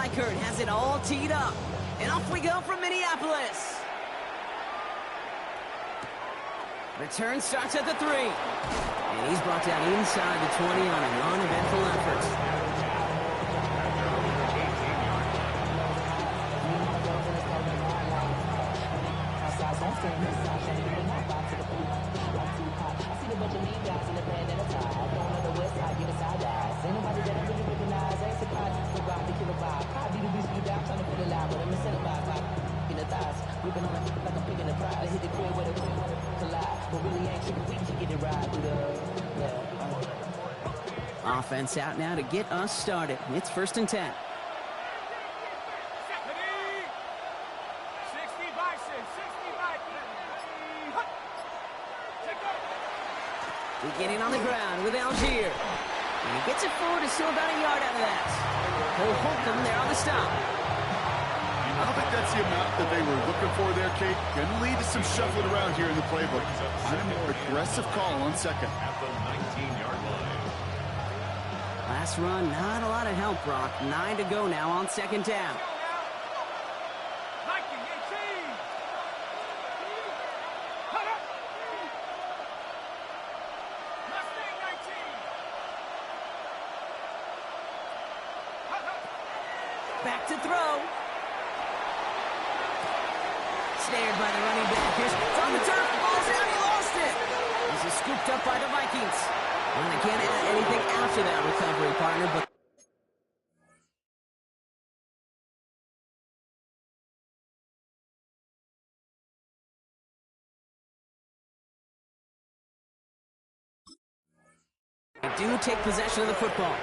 Reichert has it all teed up. And off we go from Minneapolis. Return starts at the 3. And he's brought down inside the 20 on an uneventful effort. Offense out now to get us started. It's 1st and 10. Beginning on the ground with Algier. And he gets it forward to still about a yard out of that. Cole Holcomb there on the stop. I don't think that's the amount that they were looking for there, Kate. Going to lead to some shuffling around here in the playbook. On a more aggressive call on second. At the 19-yard line. Last run, not a lot of help, Brock. 9 to go now on 2nd down. Back to throw. Snared by the running back. Here's on the turf. Ball's out. He lost it. This is scooped up by the Vikings. And they can't add anything after that recovery, partner, but they do take possession of the football.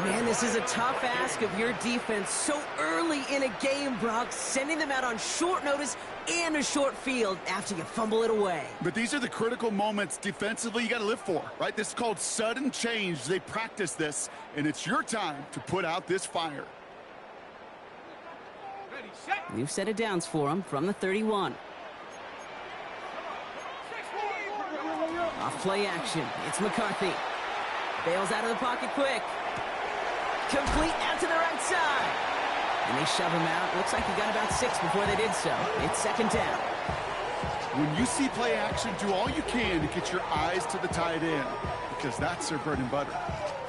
Man, this is a tough ask of your defense so early in a game, Brock, sending them out on short notice and a short field after you fumble it away. But these are the critical moments defensively you got to live for, right? This is called sudden change. They practice this, and it's your time to put out this fire. New set of downs for him from the 31. Off play action. It's McCarthy. Bails out of the pocket quick. Complete out to the right side. And they shove him out. Looks like he got about 6 before they did so. It's 2nd down. When you see play action, do all you can to get your eyes to the tight end, because that's their bread and butter.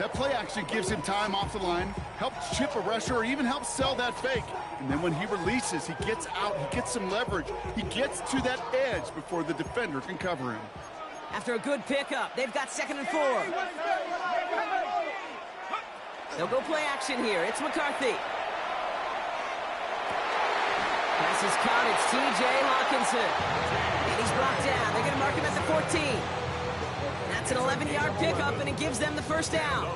That play action gives him time off the line, helps chip a rusher, or even helps sell that fake. And then when he releases, he gets out, he gets some leverage. He gets to that edge before the defender can cover him. After a good pickup, they've got 2nd and 4. They'll go play action here. It's McCarthy. Pass is caught. It's T.J. Hawkinson. And he's brought down. They're going to mark him at the 14. That's an 11-yard pickup, and it gives them the 1st down.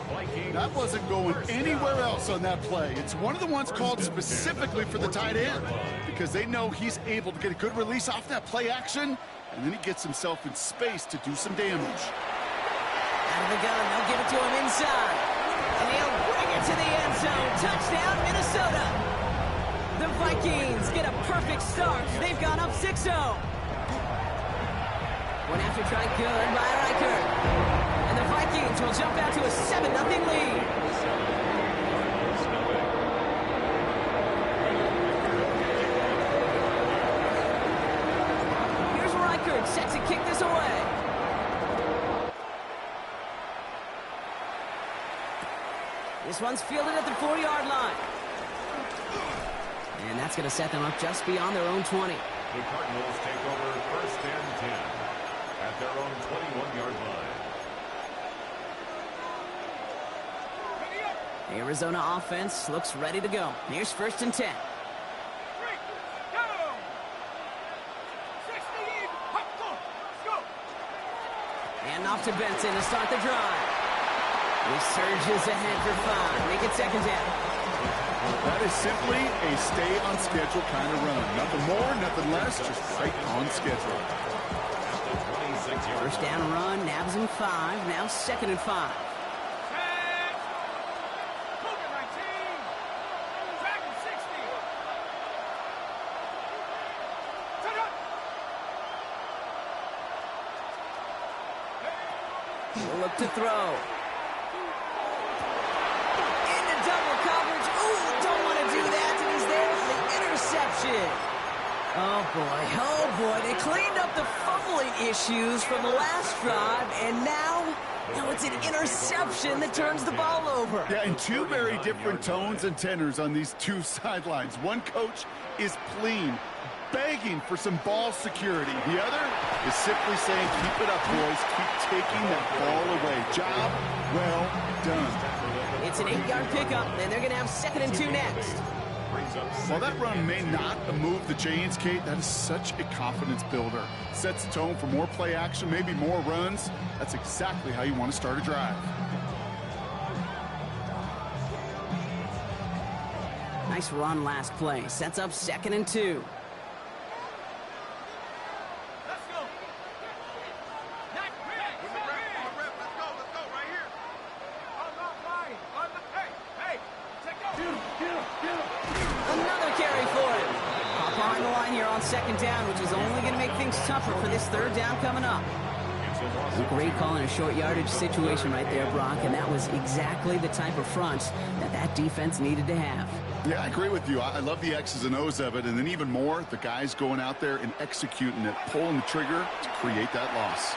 That wasn't going anywhere else on that play. It's one of the ones called specifically for the tight end, because they know he's able to get a good release off that play action, and then he gets himself in space to do some damage. Out of the gun. They'll give it to him inside. And he'll bring it to the end zone. Touchdown, Minnesota. The Vikings get a perfect start. They've gone up 6-0. One after try good by Reichert. And the Vikings will jump out to a 7-0 lead. Here's Reichert set to kick this away. This one's fielded at the 4-yard line. And that's going to set them up just beyond their own 20. The Cardinals take over 1st and 10 at their own 21-yard line. The Arizona offense looks ready to go. Here's 1st and 10. And off to Benson to start the drive. He surges ahead for 5. Make it 2nd down. That is simply a stay-on-schedule kind of run. Nothing more, nothing less, just right on schedule. 1st down run, nabs him 5. Now 2nd and 5. He'll look to throw. Into double coverage. Ooh, don't want interception. Oh, boy. They cleaned up the fumbling issues from the last drive, and now it's an interception that turns the ball over. Yeah, and two very different tones and tenors on these two sidelines. One coach is pleading, begging for some ball security. The other is simply saying, keep it up, boys. Keep taking that ball away. Job well done. It's an 8-yard pickup, and they're going to have 2nd and 2 next. While that run may not move the chains, Kate, that is such a confidence builder. Sets the tone for more play action, maybe more runs. That's exactly how you want to start a drive. Nice run last play. Sets up 2nd and 2. Second down, which is only going to make things tougher for this 3rd down coming up. A great call in a short yardage situation right there, Brock, and that was exactly the type of front that defense needed to have. Yeah, I agree with you. I love the X's and O's of it, and then even more, the guys going out there and executing it, pulling the trigger to create that loss.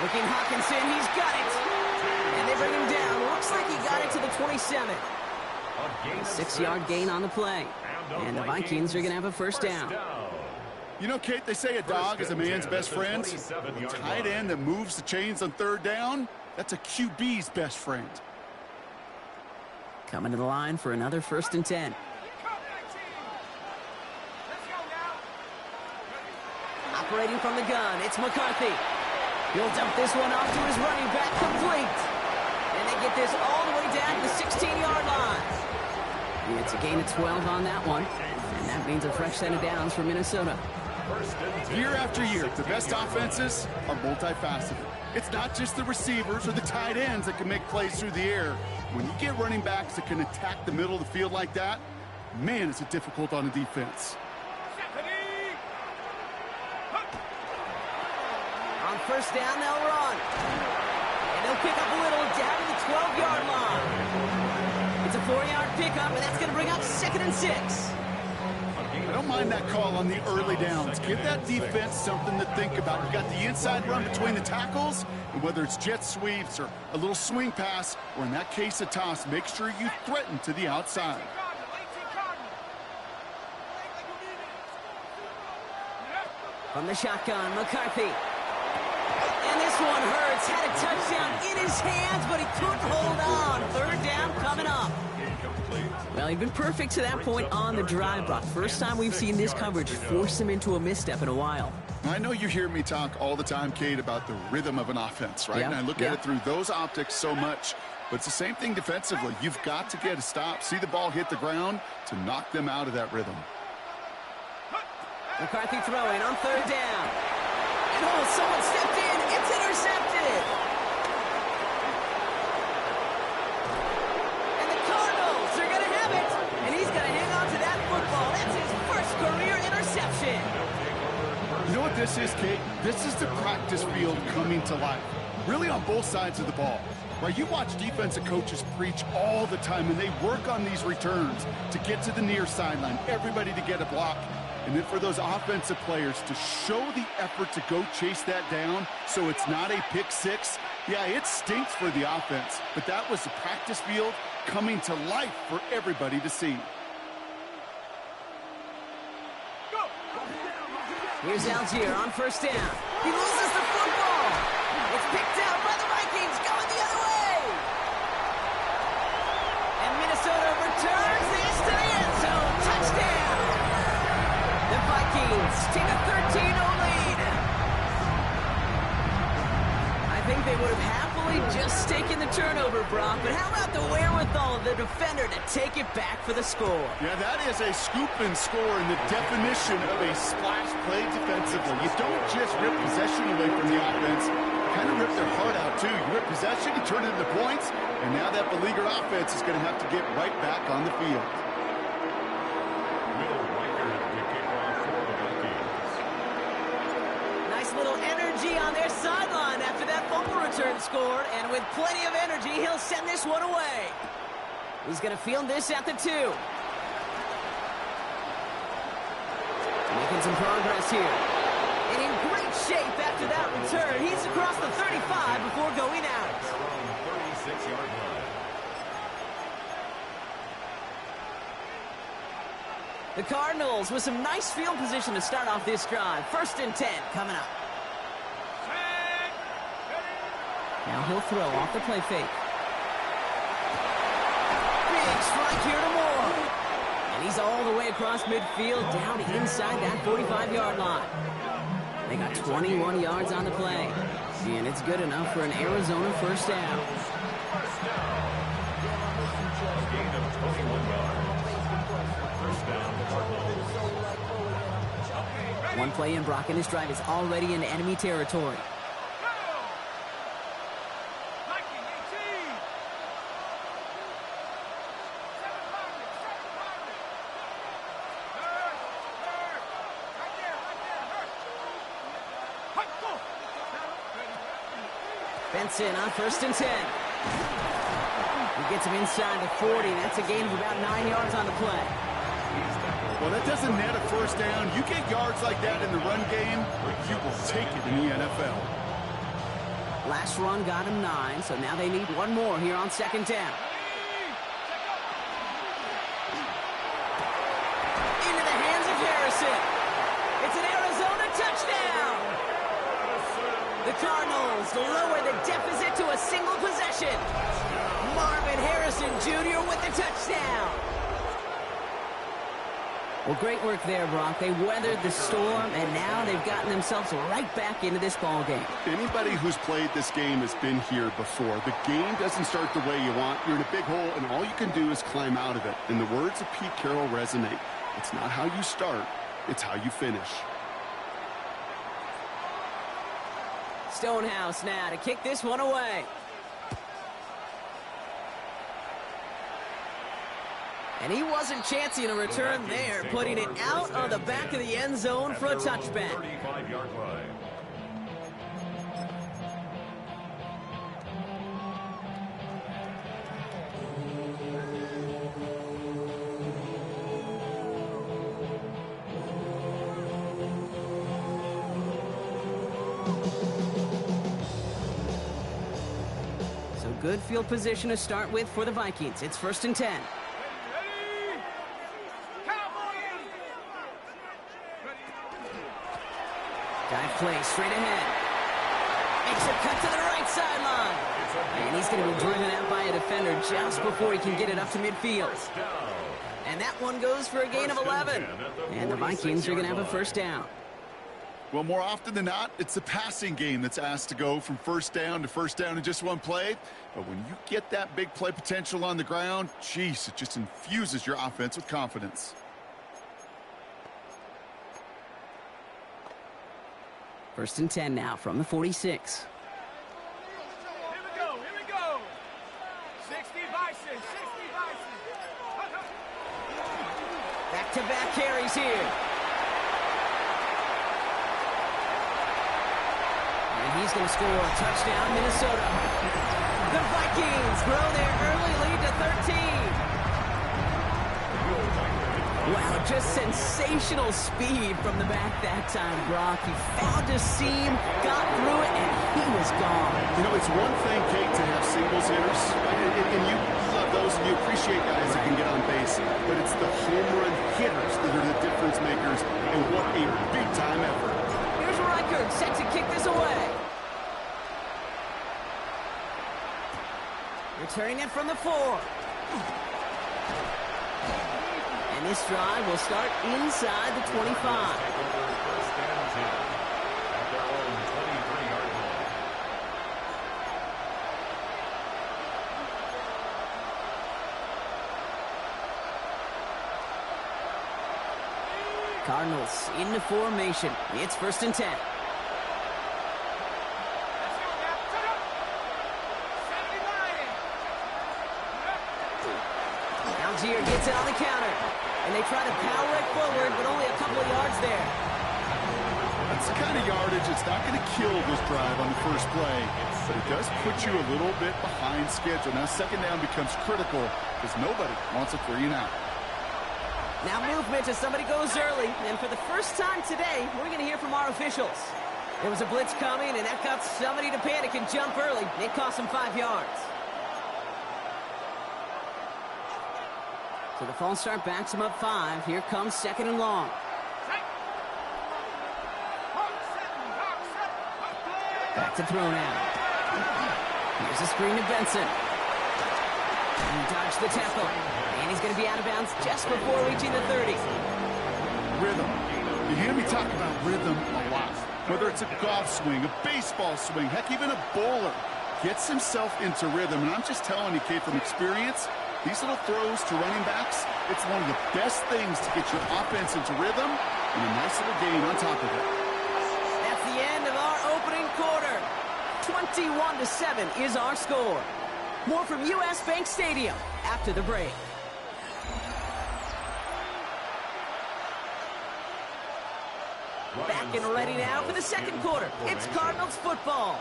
Looking Hawkinson, he's got it. And they bring him down. Looks like he got it to the 27. 6-yard gain on the play. And the Vikings are going to have a 1st down. You know, Kate, they say a dog is a man's best friend. A tight end that moves the chains on 3rd down, that's a QB's best friend. Coming to the line for another 1st and 10. Operating from the gun, it's McCarthy. He'll dump this one off to his running back, complete. And they get this all the way down to the 16-yard line. It's a gain of 12 on that one, and that means a fresh set of downs for Minnesota. Year after year, the best offenses are multifaceted. It's not just the receivers or the tight ends that can make plays through the air. When you get running backs that can attack the middle of the field like that, man, is it difficult on the defense. On 1st down, they'll run. And they'll pick up a little down to the 12-yard line. It's a 4-yard pickup, and that's going to bring up 2nd and 6. I don't mind that call on the early downs. Give that defense something to think about. You got the inside run between the tackles, and whether it's jet sweeps or a little swing pass, or in that case a toss, make sure you threaten to the outside. From the shotgun, McCarthy. And this one hurts. Had a touchdown in his hands, but he couldn't hold on. 3rd down coming up. Well, he'd been perfect to that point on the drive, Brock. First time we've seen this coverage force him into a misstep in a while. I know you hear me talk all the time, Kate, about the rhythm of an offense, right? Yeah, and I look at it through those optics so much. But it's the same thing defensively. You've got to get a stop, see the ball hit the ground to knock them out of that rhythm. McCarthy throwing on 3rd down. And someone stepped in. It's intercepted. And the Cardinals are going to have it. And he's going to hang on to that football. That's his 1st career interception. You know what this is, Kate? This is the practice field coming to life. Really on both sides of the ball. Right, you watch defensive coaches preach all the time, and they work on these returns to get to the near sideline, everybody to get a block. And then for those offensive players to show the effort to go chase that down so it's not a pick six. Yeah, it stinks for the offense, but that was the practice field coming to life for everybody to see. Here's Algier on 1st down. He loses the football. It's picked out by the Vikings, going the other way. And Minnesota returns this to the end zone. Touchdown. The Vikings take a 13-0 lead. I think they would have happily just taken the turnover, Brock, but how about the wherewithal of the defender to take it back for the score? Yeah, that is a scoop and score in the definition of a splash play defensively. You don't just rip possession away from the offense, you kind of rip their heart out too. You rip possession, you turn it into points, and now that beleaguered offense is going to have to get right back on the field. Little energy on their sideline after that fumble return scored, and with plenty of energy, he'll send this one away. He's going to field this at the 2. some progress here. And in great shape after that return. He's across the 35 before going out. Their own 36-yard line. The Cardinals with some nice field position to start off this drive. 1st and 10 coming up. Now he'll throw off the play fake. Big strike here to Moore. And he's all the way across midfield, down inside that 45-yard line. They got 21 yards on the play. And it's good enough for an Arizona first down. A gain of 21 yards. First down, Cardinals. One play in, Brock, and his drive is already in enemy territory. Benson on 1st and 10. He gets him inside the 40. That's a gain of about 9 yards on the play. Well, that doesn't net a first down. You get yards like that in the run game, you will take it in the NFL. Last run got him 9, so now they need one more here on 2nd down. Into the hands of Harrison. It's an Arizona touchdown. The Cardinals lower the deficit to a single possession. Marvin Harrison Jr. with the touchdown. Well, great work there, Brock. They weathered the storm, and now they've gotten themselves right back into this ball game. Anybody who's played this game has been here before. The game doesn't start the way you want. You're in a big hole, and all you can do is climb out of it. And the words of Pete Carroll resonate. It's not how you start, it's how you finish. Stonehouse now to kick this one away. And he wasn't chancing a return there, putting it out of the back of the end zone for a touchback. 35-yard line. So good field position to start with for the Vikings. It's 1st and 10. Dive play straight ahead. Makes a cut to the right sideline. And he's going to be driven out by a defender just before he can get it up to midfield. And that one goes for a gain of 11. And the Vikings are going to have a first down. Well, more often than not, it's the passing game that's asked to go from first down in just one play. But when you get that big play potential on the ground, geez, it just infuses your offense with confidence. First and 10 now from the 46. Here we go, 60 Vikings, 60 Vikings. Back-to-back carries here. And he's going to score a touchdown, Minnesota. The Vikings grow their early lead to 13. Wow, just sensational speed from the back that time, Brock. He found a seam, got through it, and he was gone. You know, it's one thing, Kate, to have singles hitters, and you love those, and you appreciate guys who can get on base. But it's the home run hitters that are the difference makers, and what a big-time effort. Here's Reichert set to kick this away. Returning it from the 4. And this drive will start inside the 25. First and 10 at their own 23-yard line. Cardinals into formation. It's 1st and 10. Algier gets it on the counter. And they try to power it forward, but only a couple of yards there. That's the kind of yardage it's not going to kill this drive on the first play, but it does put you a little bit behind schedule. Now, 2nd down becomes critical because nobody wants a 3 and out. Now movement as somebody goes early. And for the first time today, we're going to hear from our officials. There was a blitz coming, and that got somebody to panic and jump early. It cost them 5 yards. So the false start backs him up 5. Here comes 2nd and long. Back to throw now. Here's a screen to Benson. He dodged the tackle. And he's going to be out of bounds just before reaching the 30. Rhythm. You hear me talk about rhythm a lot. Whether it's a golf swing, a baseball swing, heck, even a bowler gets himself into rhythm. And I'm just telling you, Kate, from experience, these little throws to running backs, it's one of the best things to get your offense into rhythm and a nice little gain on top of it. That's the end of our opening quarter. 21-7 is our score. More from U.S. Bank Stadium after the break. Back and ready now for the second quarter. It's Cardinals football.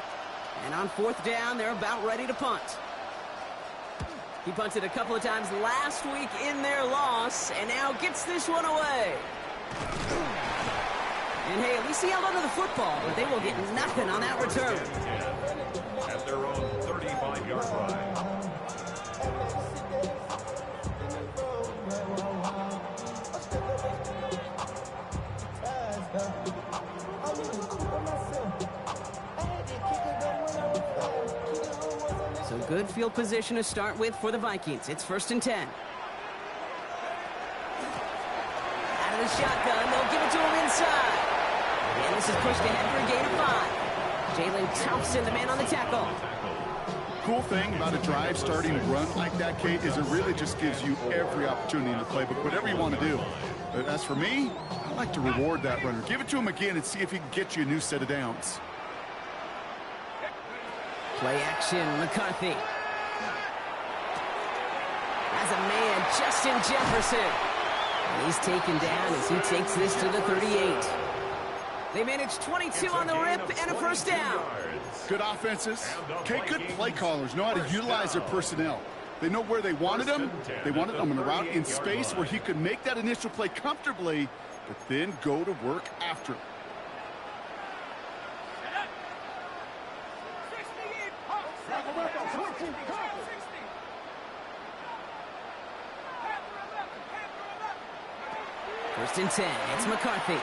And on 4th down, they're about ready to punt. He punted a couple of times last week in their loss, and now gets this one away. And hey, at least he held onto the football, but they will get nothing on that return. At their own 35-yard line. So good field position to start with for the Vikings. It's 1st and 10. Out of the shotgun, they'll give it to him inside. And this is pushed ahead for a gain of 5. Jalen Thompson, the man on the tackle. Cool thing about a drive starting run like that, Kate, is it really just gives you every opportunity in the playbook, whatever you want to do. But as for me, I like to reward that runner. Give it to him again and see if he can get you a new set of downs. Play action, McCarthy. As a man, Justin Jefferson. And he's taken down as he takes this to the 38. They managed 22 on the rip and a 1st down. Good offenses. Okay, good play callers know how to utilize their personnel. They know where they wanted him. They wanted him in a route in space where he could make that initial play comfortably, but then go to work after. First and 10, it's McCarthy.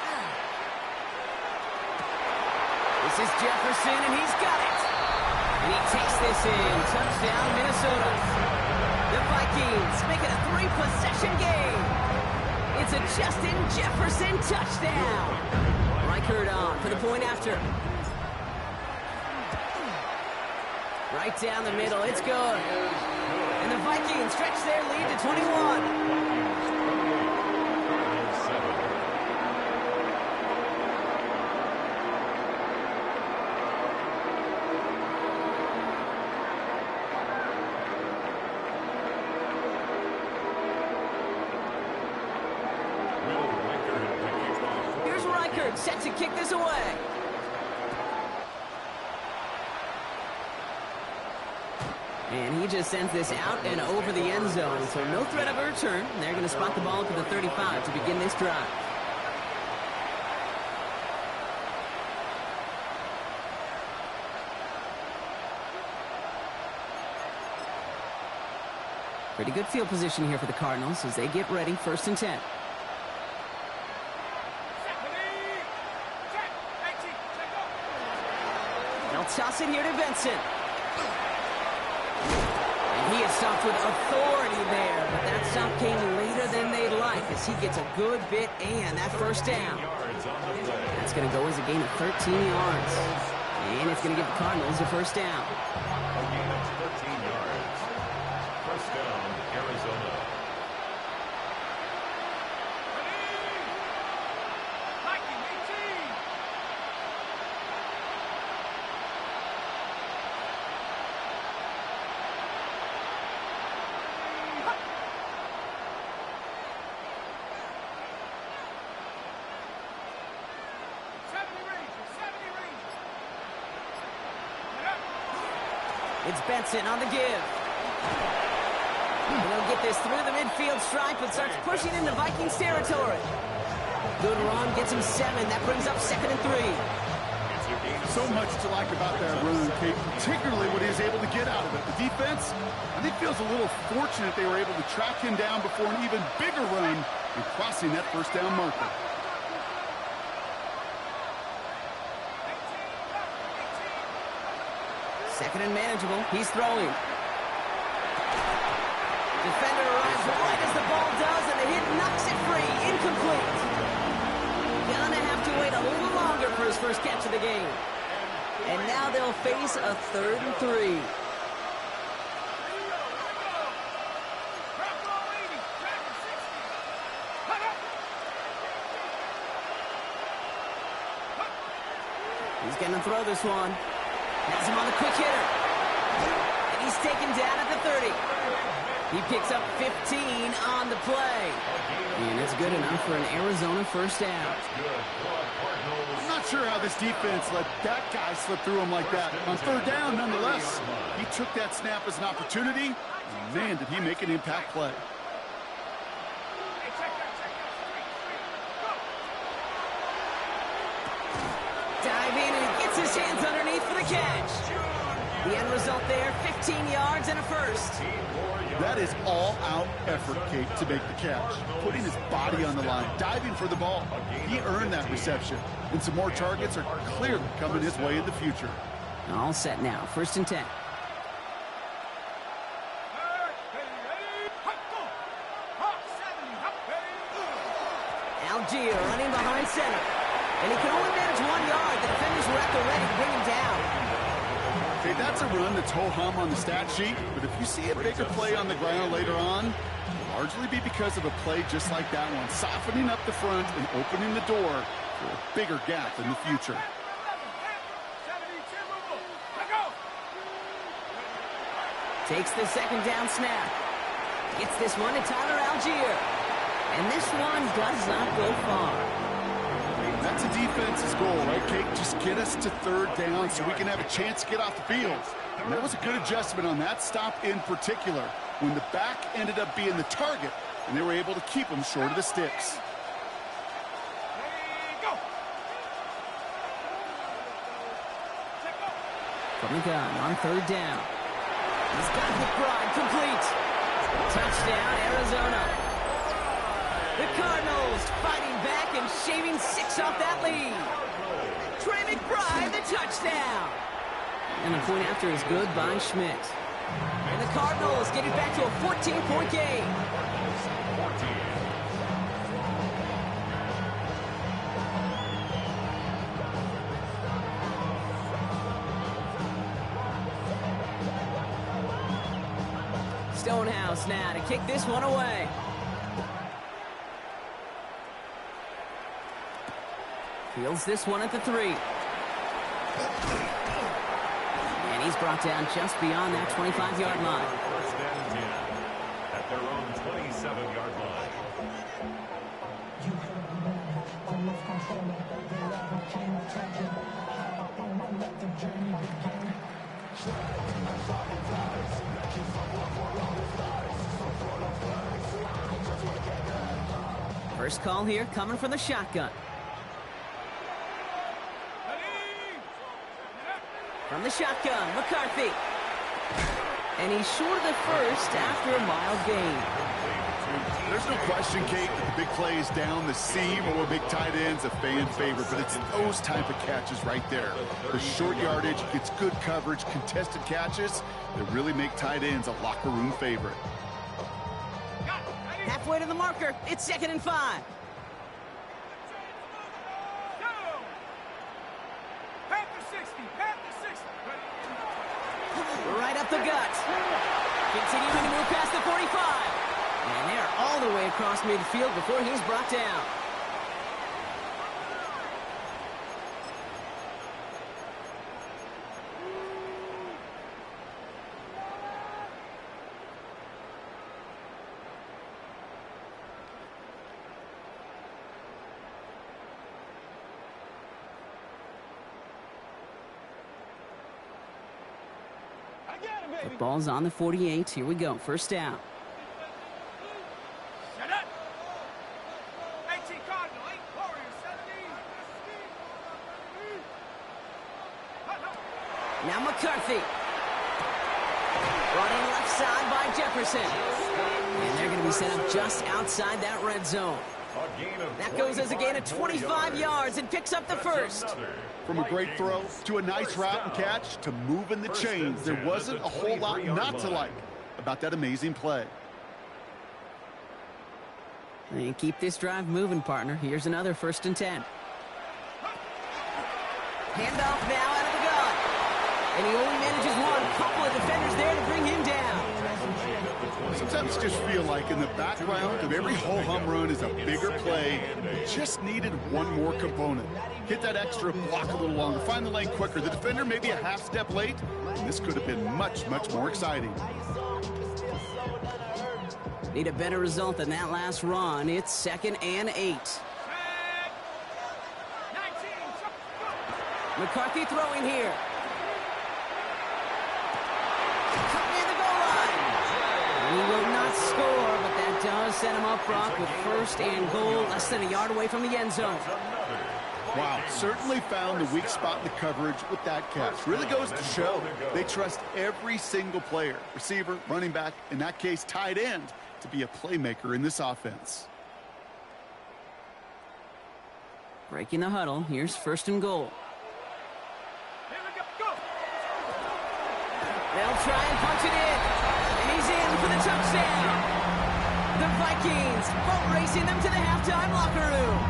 This is Jefferson, and he's got it. And he takes this in. Touchdown, Minnesota. The Vikings make it a 3-possession game. It's a Justin Jefferson touchdown. Reichert on for the point after. Right down the middle, it's good. And the Vikings stretch their lead to 21. Set to kick this away. And he just sends this out and over the end zone. So no threat of a return. They're going to spot the ball to the 35 to begin this drive. Pretty good field position here for the Cardinals as they get ready. 1st and 10. Toss it here to Benson. And he is stopped with authority there, but that stop came later than they'd like as he gets a good bit and that 1st down. That's going to go as a gain of 13 yards. And it's going to give the Cardinals a 1st down. A gain of 13 yards. 1st down, Arizona. It's Benson on the give. And they'll get this through the midfield stripe and starts pushing into Vikings territory. Good run, gets him 7. That brings up 2nd and 3. So much to like about that run, Kate, particularly what he was able to get out of it. The defense, I think, feels a little fortunate they were able to track him down before an even bigger run and crossing that first down marker. Second and manageable. He's throwing. Defender arrives right as the ball does, and the hit knocks it free. Incomplete. Gonna have to wait a little longer for his first catch of the game. And now they'll face a 3rd and 3. He's going to throw this one. Has him on the quick hitter. And he's taken down at the 30. He picks up 15 on the play. And it's good enough for an Arizona first down. I'm not sure how this defense let that guy slip through him like that. On 3rd down, nonetheless, he took that snap as an opportunity. And man, did he make an impact play. Dive in, and he gets his hands underneath for the catch. The end result there, 15 yards and a first. That is all-out effort, Kate, to make the catch. Putting his body on the line, diving for the ball. He earned that reception. And some more targets are clearly coming his way in the future. All set now, 1st and 10. Algier running behind center. And he can only manage 1 yard. The defenders were at the ready to bring him down. Okay, that's a run that's ho-hum on the stat sheet, but if you see a bigger play on the ground later on, it'll largely be because of a play just like that one, softening up the front and opening the door for a bigger gap in the future. Takes the 2nd down snap. Gets this one to Tyler Algier. And this one does not go far. That's a defense's goal, right, Kate? Just get us to 3rd down so we can have a chance to get off the field. And that was a good adjustment on that stop in particular, when the back ended up being the target, and they were able to keep him short of the sticks. From the gun on 3rd down. He's got McBride complete. Touchdown, Arizona. The Cardinals fighting back and shaving 6 off that lead. Trey McBride, the touchdown. And the point after is good by Schmidt. And the Cardinals get it back to a 14-point game. Stonehouse now to kick this one away. Fields this one at the 3. And he's brought down just beyond that 25-yard line. 1st and 10 at their own 27-yard line. First call here coming from the shotgun. From the shotgun, McCarthy. And he's short of the first after a mild gain. There's no question, Kate, that the big play is down the seam or big tight ends, a fan favorite, but it's those type of catches right there. The short yardage gets good coverage, contested catches that really make tight ends a locker room favorite. Halfway to the marker, it's 2nd and 5. Right up the gut. Continuing to move past the 45. And they're all the way across midfield before he's brought down. The ball's on the 48. Here we go. First down. Now McCarthy. Brought in left side by Jefferson. And they're going to be set up just outside that red zone. That goes as a gain of 25 yards and picks up the first. From a great throw to a nice route and catch to moving the chains, there wasn't a whole lot not to like about that amazing play. And keep this drive moving, partner. Here's another 1st and 10. Handoff now out of the gun. And he only manages one. Couple of defenders there to bring him down. Sometimes just feel like in the background of every ho-hum run is a bigger play. Just needed one more component. Hit that extra block a little longer. Find the lane quicker. The defender maybe a half step late. And this could have been much, much more exciting. Need a better result than that last run. It's 2nd and 8. McCarthy throwing here. Coming in the goal line. He will not score, but that does set him up, Brock, with 1st and goal, less than a yard away from the end zone. Wow, certainly found the weak spot in the coverage with that catch. Really goes to show they trust every single player, receiver, running back, in that case, tight end, to be a playmaker in this offense. Breaking the huddle. Here's 1st and goal. They'll try and punch it in. And he's in for the touchdown. The Vikings boat racing them to the halftime locker room.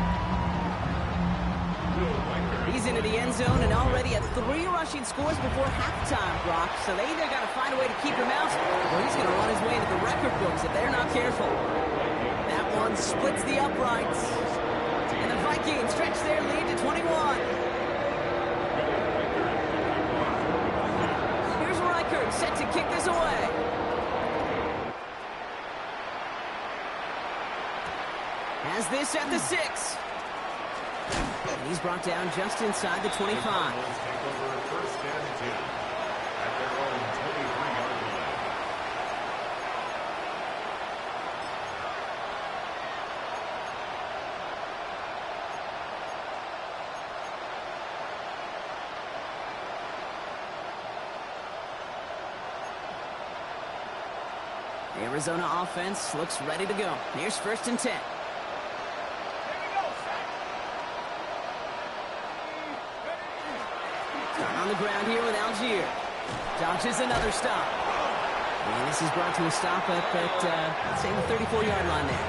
He's into the end zone and already at 3 rushing scores before halftime, Brock. So they either got to find a way to keep him out, or he's going to run his way into the record books if they're not careful. That one splits the uprights. And the Vikings stretch their lead to 21. Here's Reichert set to kick this away. Has this at the 6. And he's brought down just inside the 25. Take over 1st and 10 at their own 23-yard line. The Arizona offense looks ready to go. Here's 1st and 10. On the ground here with Algier. Dodges another stop. And this is brought to a stop up at, let's say, the 34-yard line there.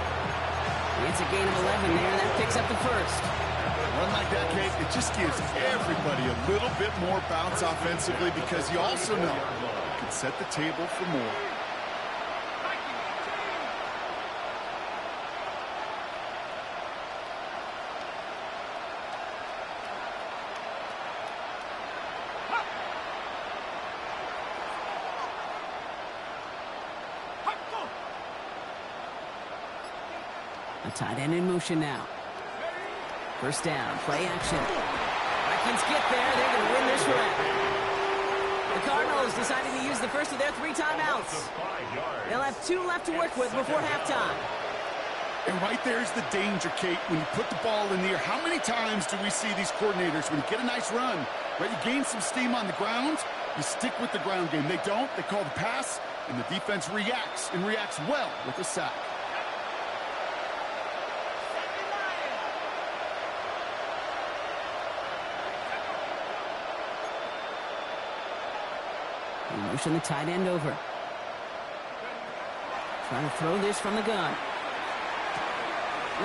It's a gain of 11 there, and that picks up the first. Run like that, Kate, it just gives everybody a little bit more bounce offensively because you also know you can set the table for more. A tight end in motion now. 1st down, play action. Vikings get there. They're going to win this round. The Cardinals deciding to use the first of their 3 timeouts. They'll have 2 left to work with before halftime. And right there's the danger, Kate, when you put the ball in the air. How many times do we see these coordinators, when you get a nice run, right, you gain some steam on the ground, you stick with the ground game. They don't. They call the pass, and the defense reacts, and reacts well with a sack. Motion the tight end over. Trying to throw this from the gun.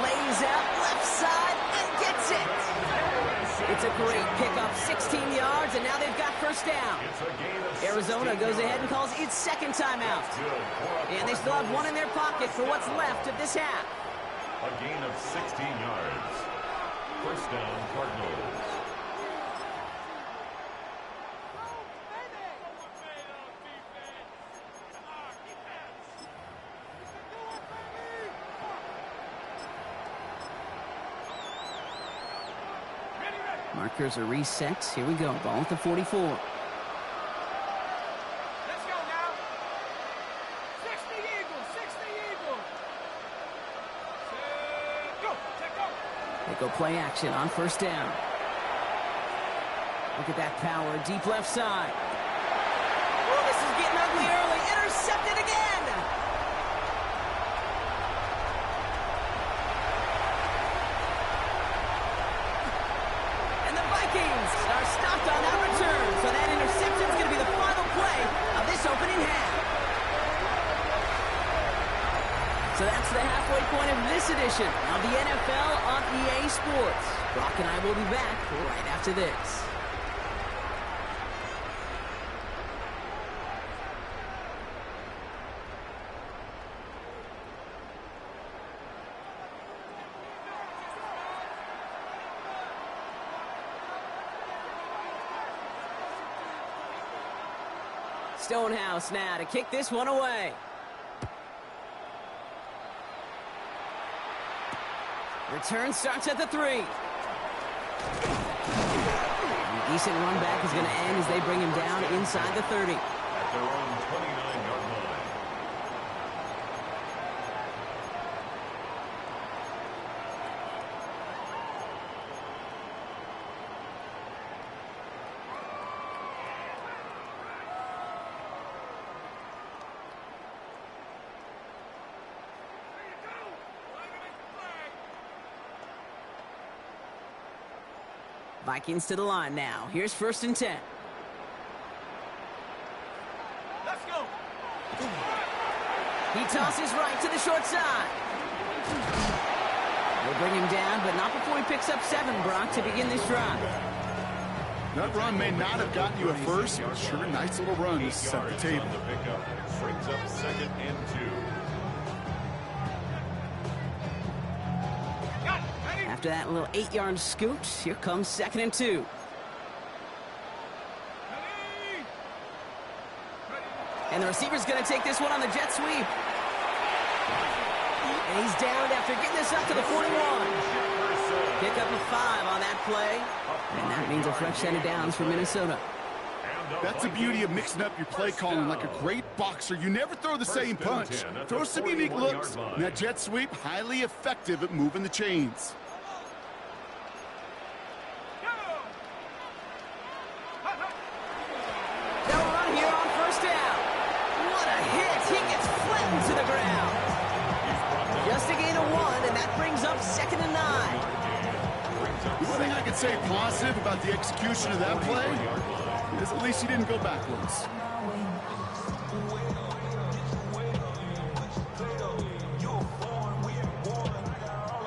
Lays out left side and gets it. It's a great pickup, 16 yards, and now they've got 1st down. Arizona goes ahead and calls its 2nd timeout. And they still have 1 in their pocket for what's left of this half. A gain of 16 yards. 1st down, Cardinals. Markers are reset. Here we go. Ball at the 44. Let's go now. 60 Eagles, 60 Eagles. Go, take go. They go play action on 1st down. Look at that power, deep left side. Oh, this is getting ugly early. Intercepted again. And the Vikings are stopped on that return. So that interception is going to be the final play of this opening half. So that's the halfway point of this edition of the NFL on EA Sports. Brock and I will be back right after this. Stonehouse now to kick this one away. Return starts at the 3. A decent run back is going to end as they bring him down inside the 30. At their own 29-yard line. Vikings to the line now. Here's 1st and 10. Let's go. He tosses right to the short side. They'll bring him down, but not before he picks up 7, Brock, to begin this drive. That run may not have gotten you a first, but sure, nice little run to set the table. The pickup brings up 2nd and 2. After that little 8-yard scoot, here comes 2nd and 2. And the receiver's going to take this one on the jet sweep. And he's down after getting this up to the 41. Pick up a 5 on that play. And that means a fresh set of downs for Minnesota. That's the beauty of mixing up your play calling. Like a great boxer, you never throw the same punch. Throw some unique looks. And that jet sweep, highly effective at moving the chains. To the ground. Just a gain of 1, and that brings up 2nd and 9. The one thing I could say positive about the execution of that play is at least he didn't go backwards.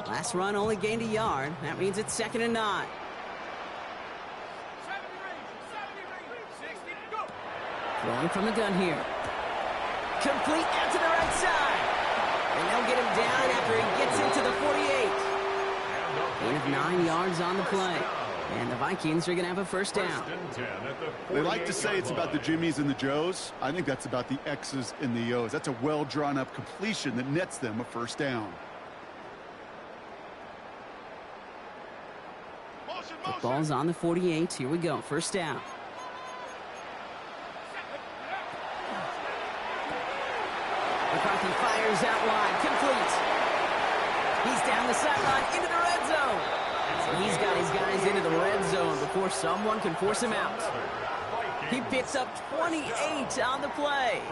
Last run only gained a yard. That means it's 2nd and 9. Throwing from the gun here. Complete out to the right side. And they'll get him down after he gets into the 48. Gain of 9 yards on the play. And the Vikings are going to have a 1st down. They like to say it's about the Jimmies and the Joes. I think that's about the X's and the O's. That's a well-drawn-up completion that nets them a 1st down. The ball's on the 48. Here we go. 1st down. McCarthy fires out wide, complete. He's down the sideline into the red zone. And he's got his guys into the red zone before someone can force him out. He picks up 28 on the play.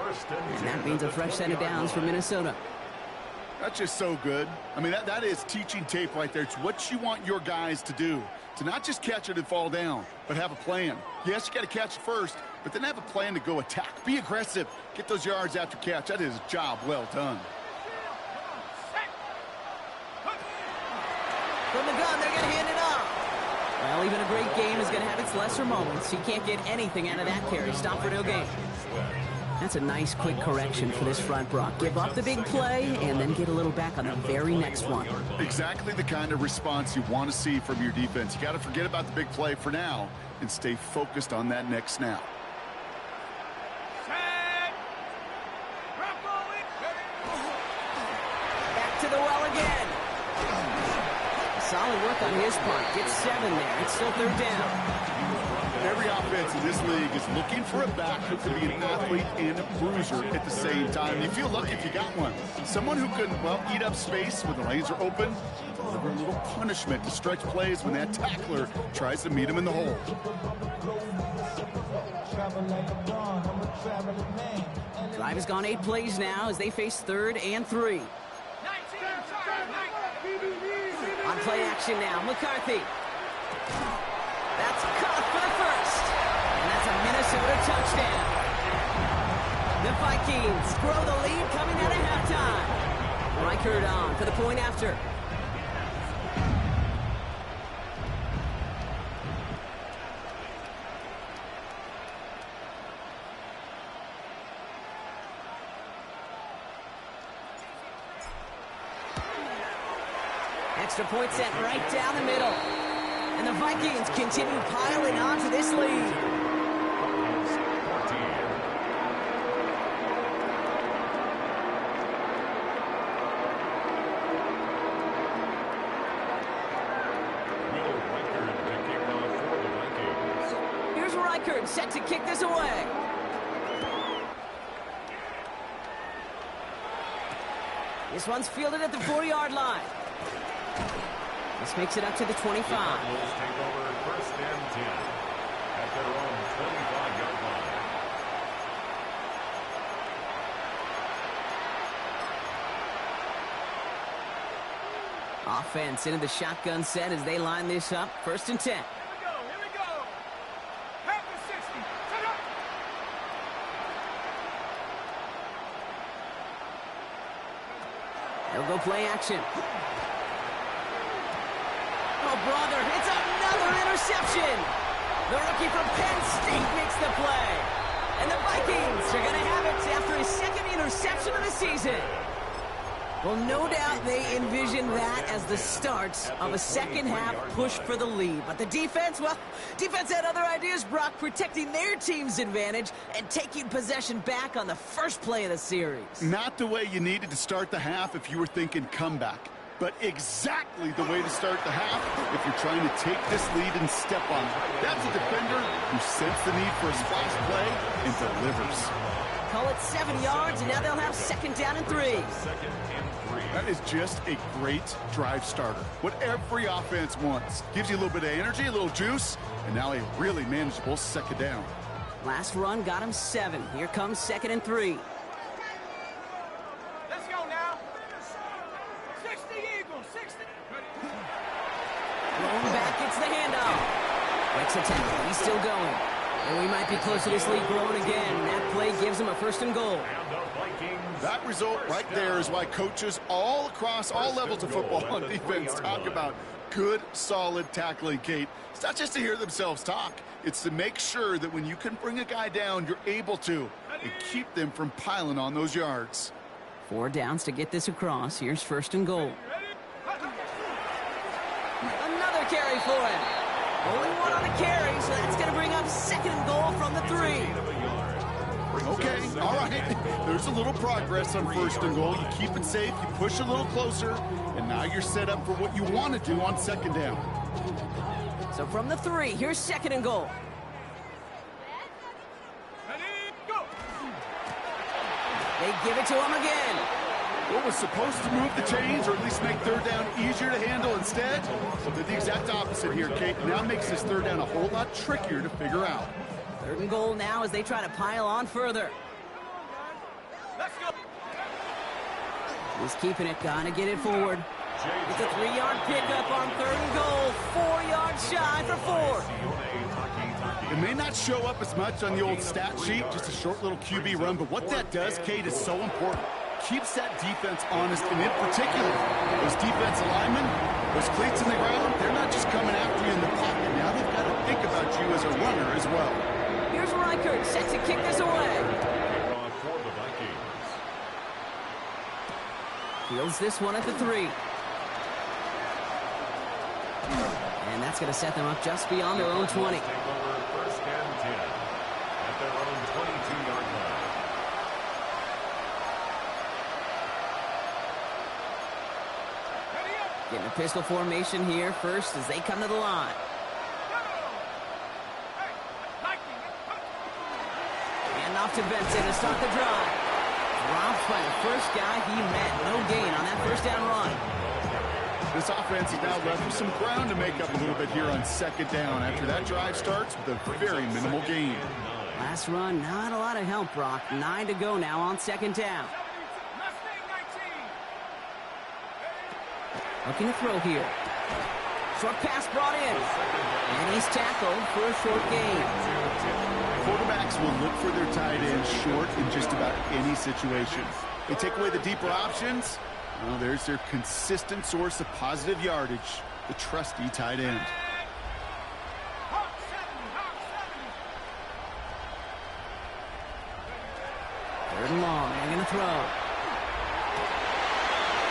And that means a fresh set of downs for Minnesota. That's just so good. I mean, that is teaching tape right there. It's what you want your guys to do. To not just catch it and fall down, but have a plan. Yes, you got to catch it first, but then have a plan to go attack. Be aggressive. Get those yards after catch. That is a job well done. From the gun, they're going to hand it off. Well, even a great game is going to have its lesser moments. You can't get anything out of that carry. Stop for no gain. That's a nice, quick correction for this front, Brock. Give up the big play and then get a little back on the very next one. Exactly the kind of response you want to see from your defense. You got to forget about the big play for now and stay focused on that next snap. Back to the well again. Solid work on his part. Gets 7 there. It's still 3rd down. Every offense offense in this league is looking for a back who can be an athlete and a bruiser at the same time. You feel lucky if you got one. Someone who can, well, eat up space when the lanes are open, deliver a little punishment to stretch plays when that tackler tries to meet him in the hole. Drive has gone 8 plays now as they face 3rd and 3. On play action now, McCarthy. That's caught for the first. And that's a Minnesota touchdown. The Vikings grow the lead coming out of halftime. Reichert on for the point after. Extra point set right down the middle. And the Vikings continue piling on to this lead. Here's Reichert set to kick this away. This one's fielded at the 4-yard line. This makes it up to the 25. Take over 1st and 10 at their own 25-yard line. Offense into the shotgun set as they line this up. 1st and 10. Here we go. Half the 60. Set up. They'll go play action. Oh, brother, it's another interception. The rookie from Penn State makes the play. And the Vikings are going to have it after his 2nd interception of the season. Well, no doubt they envision that as the start of a second-half push for the lead. But the defense, well, defense had other ideas, Brock, protecting their team's advantage and taking possession back on the first play of the series. Not the way you needed to start the half if you were thinking comeback, but exactly the way to start the half if you're trying to take this lead and step on it. That's a defender who sensed the need for a splash play and delivers. Call it 7 yards, and now they'll have 2nd down and 3. That is just a great drive starter. What every offense wants. Gives you a little bit of energy, a little juice, and now a really manageable 2nd down. Last run got him 7. Here comes 2nd and 3. Let's go now. 60 Eagles. 60. Going back, it's the handoff. Breaks a tackle. He's still going. And we might be close to this lead growing again. That play gives him a 1st and goal. That result right there is why coaches all across all levels of football on defense talk about good, solid tackling, Kate. It's not just to hear themselves talk. It's to make sure that when you can bring a guy down, you're able to and keep them from piling on those yards. 4 downs to get this across. Here's 1st and goal. Another carry for him. Only 1 on the carry, so that's going to bring up 2nd and goal from the 3. Okay, all right. There's a little progress on 1st and goal. You keep it safe, you push a little closer, and now you're set up for what you want to do on 2nd down. So from the 3, here's 2nd and goal. Ready, go. They give it to him again. What was supposed to move the chains or at least make 3rd down easier to handle instead? Well, did the exact opposite here, Kate. Now makes this 3rd down a whole lot trickier to figure out. 3rd and goal now as they try to pile on further. Let's go. He's keeping it, gonna get it forward. It's a 3-yard pickup on 3rd and goal. 4 yards shy for 4. It may not show up as much on the old stat sheet, just a short little QB run, but what that does, Kate, is so important. Keeps that defense honest, and in particular, those defensive linemen, those cleats in the ground, they're not just coming after you in the pocket. Now they've got to think about you as a runner as well. Here's Reichert set to kick this away. Fields this one at the 3. And that's going to set them up just beyond their own 20. 1st and 10 at their own 22-yard line. Getting a pistol formation here first as they come to the line. Hey, Vikings, off to Benson to start the drive. Dropped by the first guy he met. No gain on that first down run. This offense is now left with some ground to make up a little bit here on second down after that drive starts with a very minimal gain. Last run, not a lot of help, Brock. 9 to go now on second down. Looking to throw here. Short pass brought in. And he's tackled for a short gain. Quarterbacks will look for their tight end short in just about any situation. They take away the deeper options. Well, there's their consistent source of positive yardage, the trusty tight end. Third and long, they're going to throw.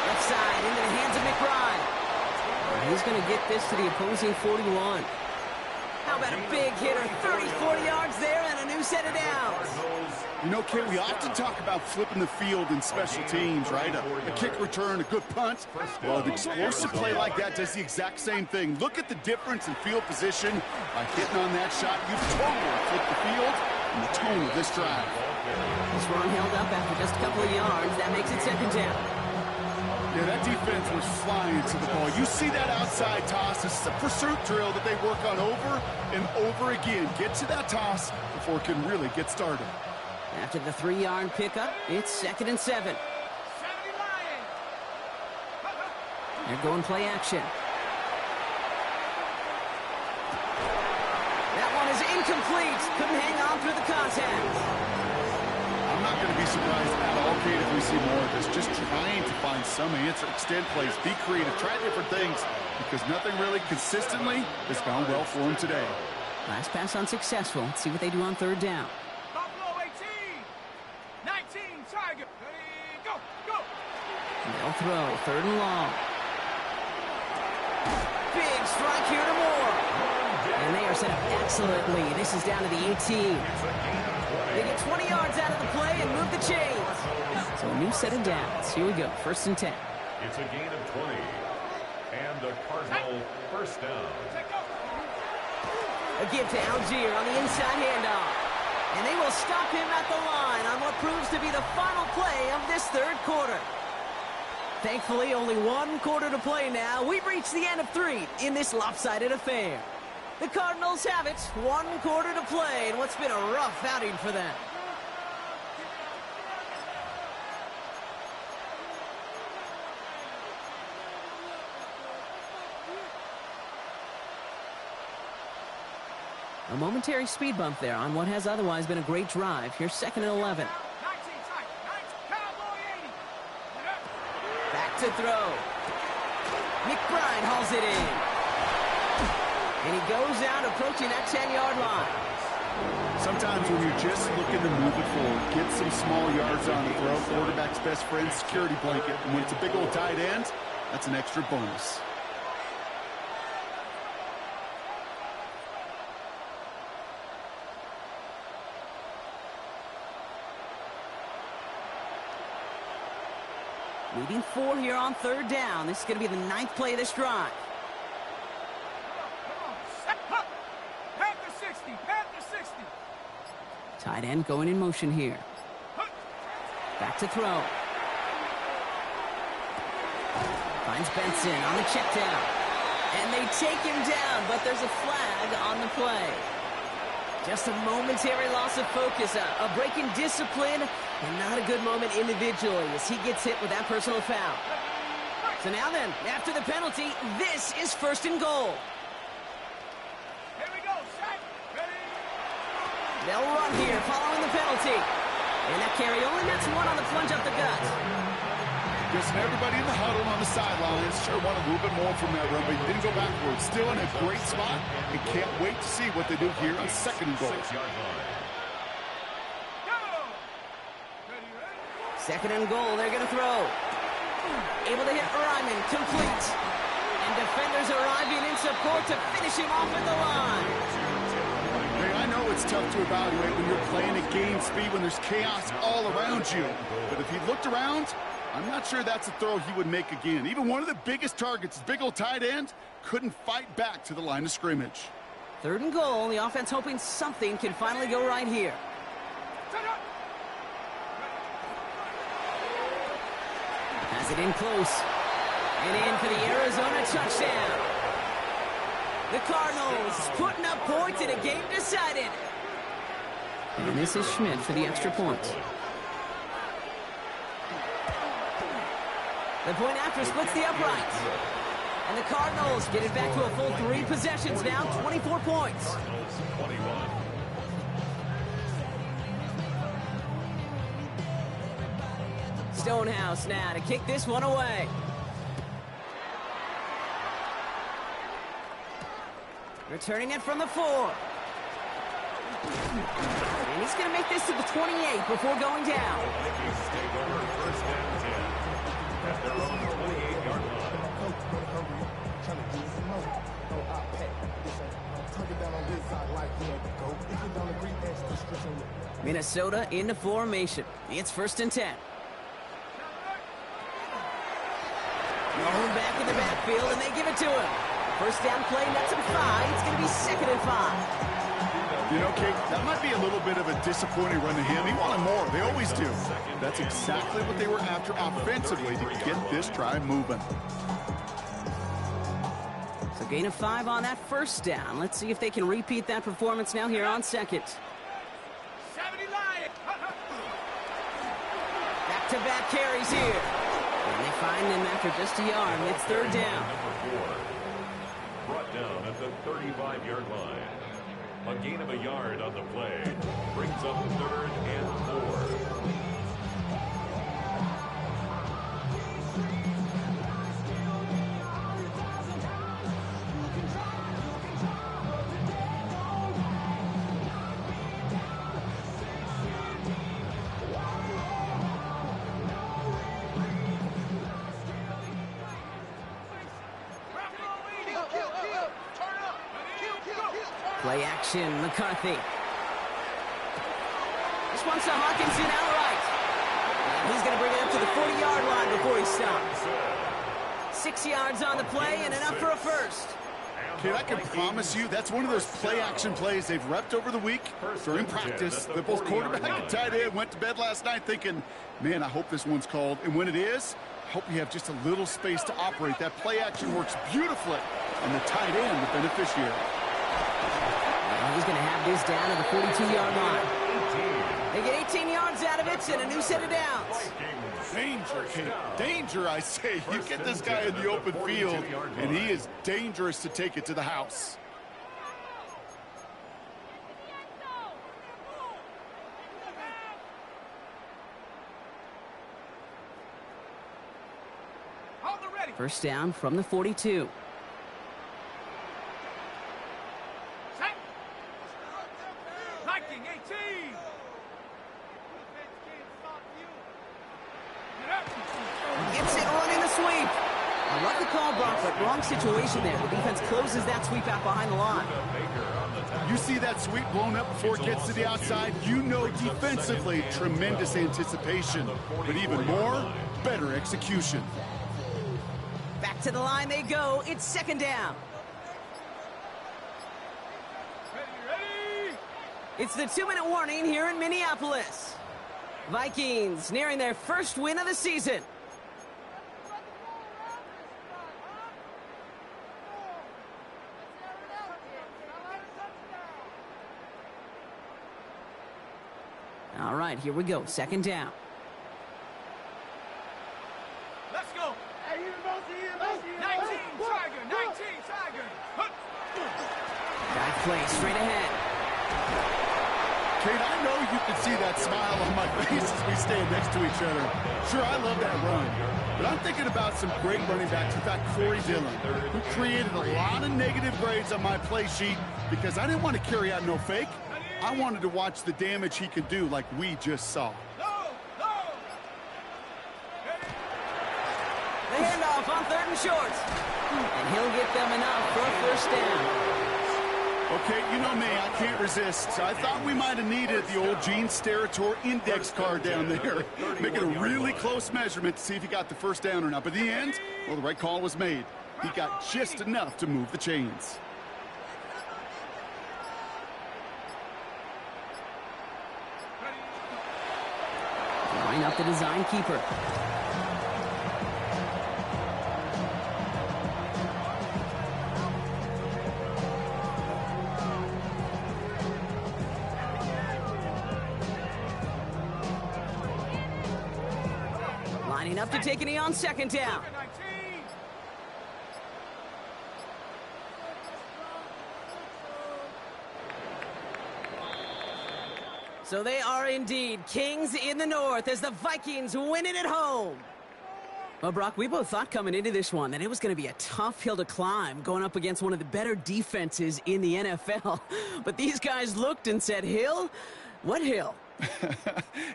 Left side into the hands of McBride. And he's going to get this to the opposing 41. How about a big hitter, 30, 40 yards there and a new set of downs. You know, Kit, we often talk about flipping the field in special teams, right? A kick return, a good punt. Well, an explosive play like that does the exact same thing. Look at the difference in field position. By hitting on that shot, you've totally flipped the field and the tone of this drive. This run held up after just a couple of yards. That makes it second down. Yeah, that defense was flying to the ball. You see that outside toss. This is a pursuit drill that they work on over and over again. Get to that toss before it can really get started. After the 3-yard pickup, it's 2nd and 7. They're going play action. That one is incomplete. Couldn't hang on through the contact. I'm not going to be surprised at all, Kate, if we see more of this. Just trying to find some answer, extend plays, be creative, try different things, because nothing really consistently has gone well for him today. Last pass unsuccessful. Let's see what they do on third down. Buffalo 18, 19, Tiger. Ready, go, go. They'll throw, 3rd and long. Big strike here to Moore. And they are set up excellently. This is down to the 18. They get 20 yards out of the play and move the chains. So a new set of downs. Here we go, 1st and 10. It's a gain of 20. And the Cardinal first down. A give to Algier on the inside handoff. And they will stop him at the line on what proves to be the final play of this 3rd quarter. Thankfully, only 1 quarter to play now. We've reached the end of 3 in this lopsided affair. The Cardinals have it, 1 quarter to play in what's been a rough outing for them. A momentary speed bump there on what has otherwise been a great drive. Here's 2nd and 11. 19, Cowboy 80. Back to throw. McBride hauls it in. And he goes out approaching that 10-yard line. Sometimes when you're just looking to move it forward, get some small yards on the throw, quarterback's best friend, security blanket. And when it's a big old tight end, that's an extra bonus. Leading 4 here on 3rd down. This is going to be the 9th play of this drive. Panther 60, Panther 60. Tight end going in motion here. Back to throw. Finds Benson on the check down. And they take him down, but there's a flag on the play. Just a momentary loss of focus, a break in discipline, and not a good moment individually as he gets hit with that personal foul. So now then, after the penalty, this is 1st and goal. Here we go, set, ready. They'll run here following the penalty. And that carry only nets 1 on the plunge up the gut. Just everybody in the huddle on the sidelines sure want a little bit more from that run, but he didn't go backwards. Still in a great spot, and can't wait to see what they do here on 2nd and goal. 2nd and goal, they're going to throw. Able to hit Ryman, complete. And defenders arriving in support to finish him off at the line. Hey, I know it's tough to evaluate when you're playing at game speed, when there's chaos all around you. But if he looked around, I'm not sure that's a throw he would make again. Even one of the biggest targets, his big old tight end, couldn't fight back to the line of scrimmage. 3rd and goal, the offense hoping something can finally go right here. Has it in close. And in for the Arizona touchdown. The Cardinals putting up points in a game decided. And this is Schmidt for the extra point. The point after splits the uprights. And the Cardinals get it back to a full 3 possessions now, 24 points. Stonehouse now to kick this one away. Returning it from the 4. And he's going to make this to the 28 before going down. Vikings take over first and 10 at their own 28-yard line. Minnesota into formation. It's first and 10. Rolling back in the backfield, and they give it to him. First down play, nets him 5. It's going to be 2nd and 5. You know, Kate, that might be a little bit of a disappointing run to him. He wanted more. They always do. That's exactly what they were after offensively to get this drive moving. So gain of 5 on that first down. Let's see if they can repeat that performance now here on second. Back-to-back carries here. And they find him after just a yard. It's 3rd down. Number 4, brought down at the 35-yard line. A gain of a yard on the play brings up 3rd and 4. Play action, McCarthy. This one's to Hawkinson outright. And he's going to bring it up to the 40-yard line before he stops. 6 yards on the play and enough for a first. Kid, I can promise you that's one of those play-action plays they've repped over the week during practice. The both quarterback and tight end went to bed last night thinking, man, I hope this one's called. And when it is, I hope you have just a little space to operate. That play action works beautifully, and the tight end, the beneficiary. He's going to have this down to the 42-yard line. They get 18 yards out of it and a new set of downs. Danger, Kate. Danger, I say. You get this guy in the open field, and he is dangerous to take it to the house. First down from the 42. Viking 18. Gets it running the sweep. I love the call, Brock, but wrong situation there. The defense closes that sweep out behind the line. You see that sweep blown up before it gets to the outside, you know defensively tremendous anticipation, but even more, better execution. Back to the line they go. It's 2nd down. Ready. It's the 2-minute warning here in Minneapolis. Vikings nearing their first win of the season. All right, here we go. 2nd down. Let's go. 19 Tiger. 19 Tiger. Dive play straight ahead. Kate, I know you can see that smile on my face as we stand next to each other. Sure, I love that run. But I'm thinking about some great running backs. In fact, Corey Dillon, who created a lot of negative grades on my play sheet because I didn't want to carry out no fake. I wanted to watch the damage he could do like we just saw. The handoff on 3rd and short. And he'll get them enough for a first down. Okay, you know me, I can't resist. I thought we might have needed the old Gene Steratore index card down there. Making a really close measurement to see if he got the first down or not. But in the end, well, the right call was made. He got just enough to move the chains. setting up the design keeper. Lining up to take a knee on second down. So they are indeed kings in the north as the Vikings win it at home. Well, Brock, we both thought coming into this one that it was going to be a tough hill to climb going up against one of the better defenses in the NFL. But these guys looked and said, hill? What hill?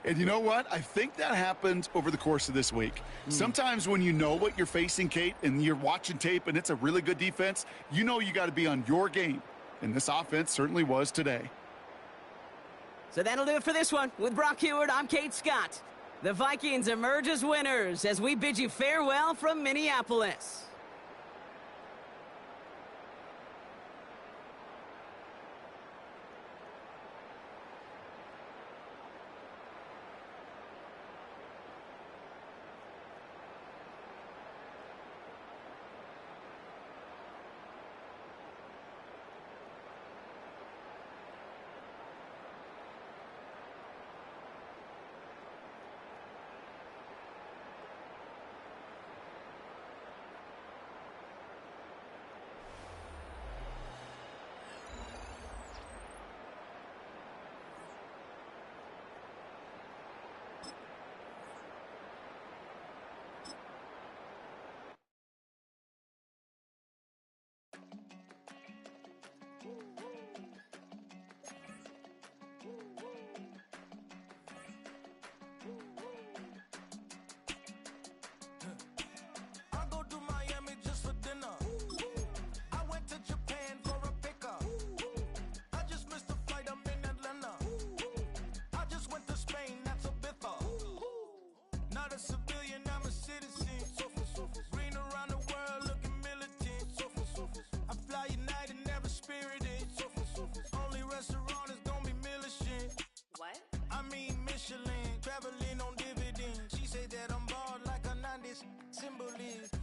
And you know what? I think that happened over the course of this week. Sometimes when you know what you're facing, Kate, and you're watching tape and it's a really good defense, you know you got to be on your game. And this offense certainly was today. So that'll do it for this one. With Brock Heward, I'm Kate Scott. The Vikings emerge as winners as we bid you farewell from Minneapolis.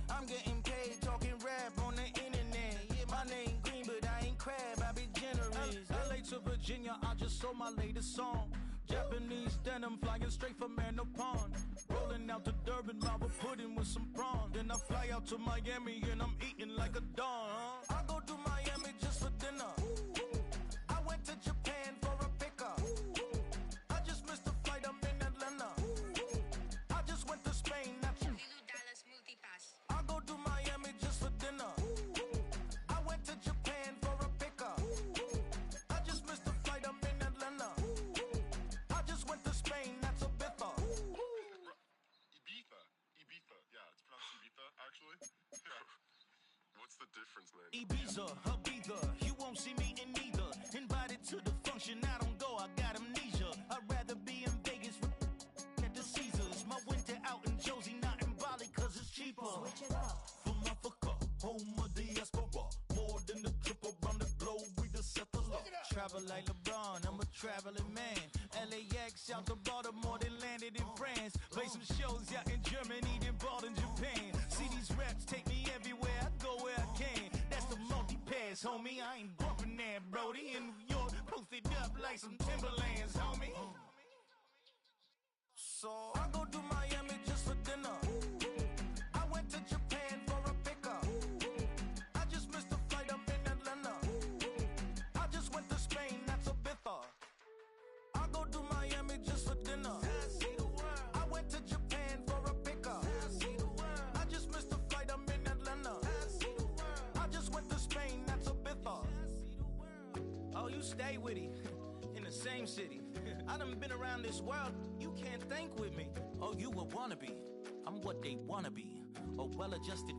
I'm getting paid talking rap on the internet. Yeah, my name green, but I ain't crab, I be generous. LA to Virginia, I just sold my latest song. Japanese denim flying straight from Manapon. Rolling out to Durban, Mama pudding with some prawns. Then I fly out to Miami and I'm eating like a don. I go to Miami just for dinner. I went to Japan for a pickup. I just missed the flight, I'm in Atlanta. I just went to Spain, that's I go to Miami just for dinner. I went to Japan for a pickup. I just missed the flight, I'm in Atlanta. I just went to Spain, that's a biffa. Ibiza. Yeah, it's pronounced Ibiza, actually. What's the difference, man? Ibiza, Ibiza, you won't see me in neither. Invited to the function, I don't go, I got amnesia. I'd rather be in Vegas at the Caesars. My winter out in Josie, not in Bali, cause it's cheaper. Switch it up. From Africa, home of diaspora. More than the trip around the globe, we just set the law. Travel like LeBron, I'm a traveling man. LAX out to Baltimore, then landed in France. Play some shows out in Germany, then bought in Japan. See these raps take me everywhere, I go where I can. That's the multi-pass, homie, I ain't bumping that, Brody. In New York, posted up like some Timberlands, homie. So I go to Miami just for dinner. I went to Japan for a pickup. I just missed the flight, I'm in Atlanta. I just went to Spain, that's a biffa. I go to Miami just for dinner. I went to Japan for a pickup. I just missed the flight, I'm in Atlanta. I just went to Spain, that's a biffa. Oh, you stay with him in the same city. I done been around this world, you can't think with me. Oh, you a wannabe, I'm what they wanna be. A well-adjusted